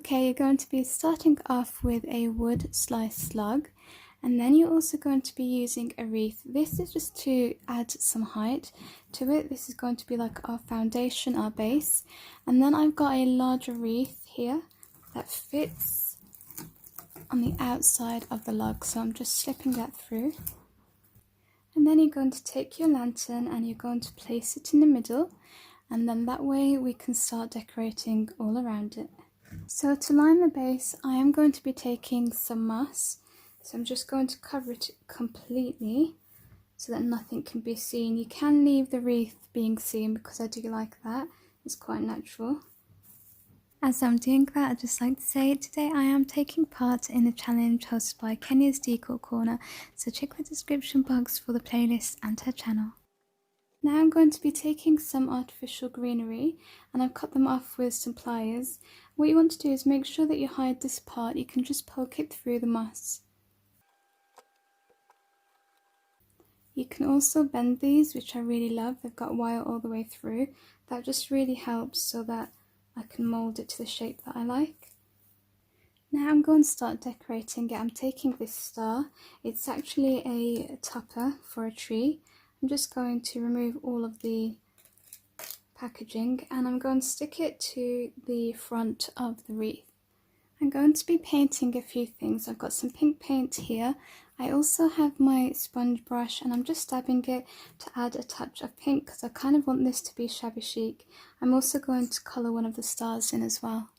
Okay, you're going to be starting off with a wood slice slug, and then you're also going to be using a wreath. This is just to add some height to it. This is going to be like our foundation, our base. And then I've got a larger wreath here that fits on the outside of the log, so I'm just slipping that through. And then you're going to take your lantern and you're going to place it in the middle, and then that way we can start decorating all around it. So to line the base, I am going to be taking some moss. So I'm just going to cover it completely so that nothing can be seen. You can leave the wreath being seen because I do like that. It's quite natural. As I'm doing that, I'd just like to say today I am taking part in a challenge hosted by Kenya's Decor Corner, so check the description box for the playlist and her channel. Now I'm going to be taking some artificial greenery and I've cut them off with some pliers. What you want to do is make sure that you hide this part. You can just poke it through the moss. You can also bend these, which I really love. They've got wire all the way through. That just really helps so that I can mould it to the shape that I like. Now I'm going to start decorating it. I'm taking this star. It's actually a topper for a tree. I'm just going to remove all of the packaging and I'm going to stick it to the front of the wreath. I'm going to be painting a few things. I've got some pink paint here. I also have my sponge brush and I'm just dabbing it to add a touch of pink because I kind of want this to be shabby chic. I'm also going to colour one of the stars in as well.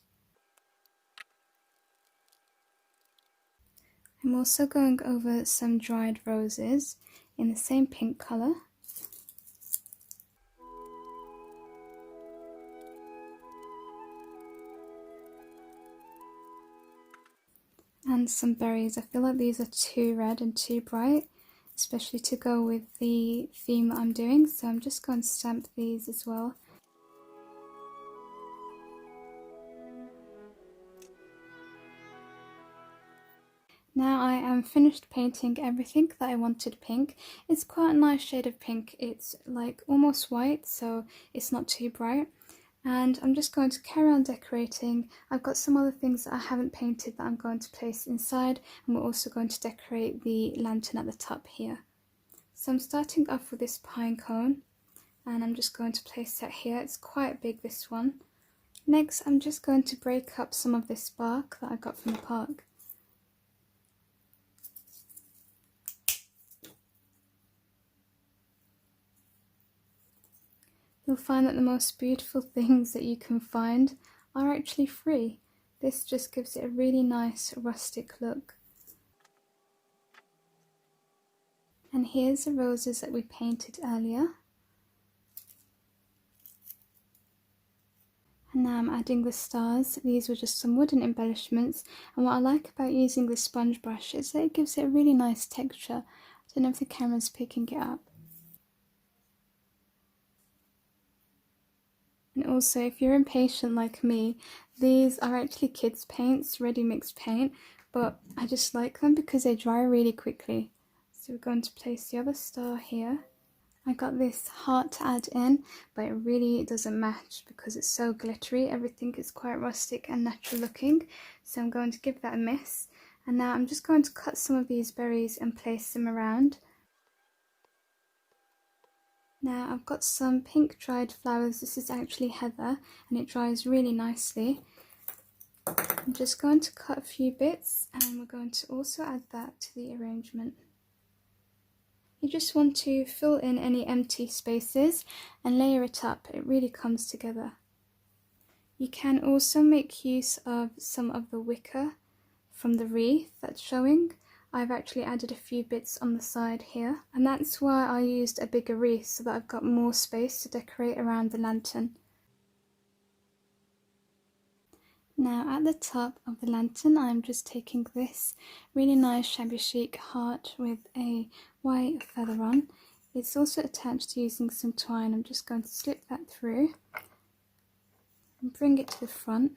I'm also going over some dried roses in the same pink colour. And some berries. I feel like these are too red and too bright, especially to go with the theme that I'm doing, so I'm just going to stamp these as well. Now I am finished painting everything that I wanted pink. It's quite a nice shade of pink. It's like almost white, so it's not too bright. And I'm just going to carry on decorating. I've got some other things that I haven't painted that I'm going to place inside, and we're also going to decorate the lantern at the top here. So I'm starting off with this pine cone, and I'm just going to place that here. It's quite big, this one. Next, I'm just going to break up some of this bark that I got from the park. You'll find that the most beautiful things that you can find are actually free. This just gives it a really nice rustic look. And here's the roses that we painted earlier. And now I'm adding the stars. These were just some wooden embellishments, and what I like about using the sponge brush is that it gives it a really nice texture. I don't know if the camera's picking it up. And also, if you're impatient like me, these are actually kids' paints, ready mixed paint, but I just like them because they dry really quickly. So we're going to place the other star here. I got this heart to add in, but it really doesn't match because it's so glittery. Everything is quite rustic and natural looking, so I'm going to give that a miss. And now I'm just going to cut some of these berries and place them around. Now I've got some pink dried flowers. This is actually heather and it dries really nicely. I'm just going to cut a few bits and we're going to also add that to the arrangement. You just want to fill in any empty spaces and layer it up. It really comes together. You can also make use of some of the wicker from the wreath that's showing. I've actually added a few bits on the side here, and that's why I used a bigger wreath so that I've got more space to decorate around the lantern. Now at the top of the lantern I'm just taking this really nice shabby chic heart with a white feather on. It's also attached using some twine. I'm just going to slip that through and bring it to the front.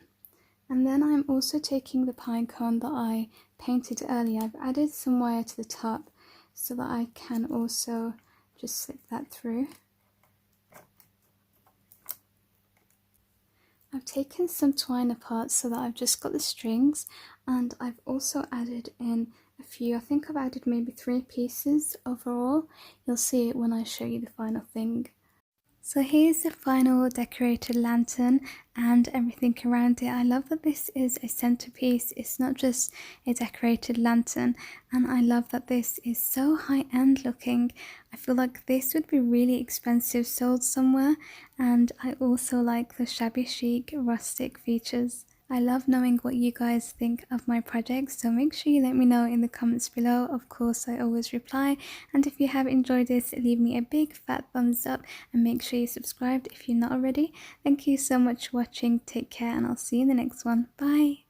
And then I'm also taking the pine cone that I painted earlier. I've added some wire to the top so that I can also just slip that through. I've taken some twine apart so that I've just got the strings, and I've also added in a few. I think I've added maybe 3 pieces overall. You'll see it when I show you the final thing. So here's the final decorated lantern and everything around it. I love that this is a centerpiece. It's not just a decorated lantern, and I love that this is so high-end looking. I feel like this would be really expensive sold somewhere, and I also like the shabby chic rustic features. I love knowing what you guys think of my projects, so make sure you let me know in the comments below. Of course, I always reply, and if you have enjoyed this, leave me a big fat thumbs up and make sure you subscribed if you're not already. Thank you so much for watching, take care, and I'll see you in the next one. Bye!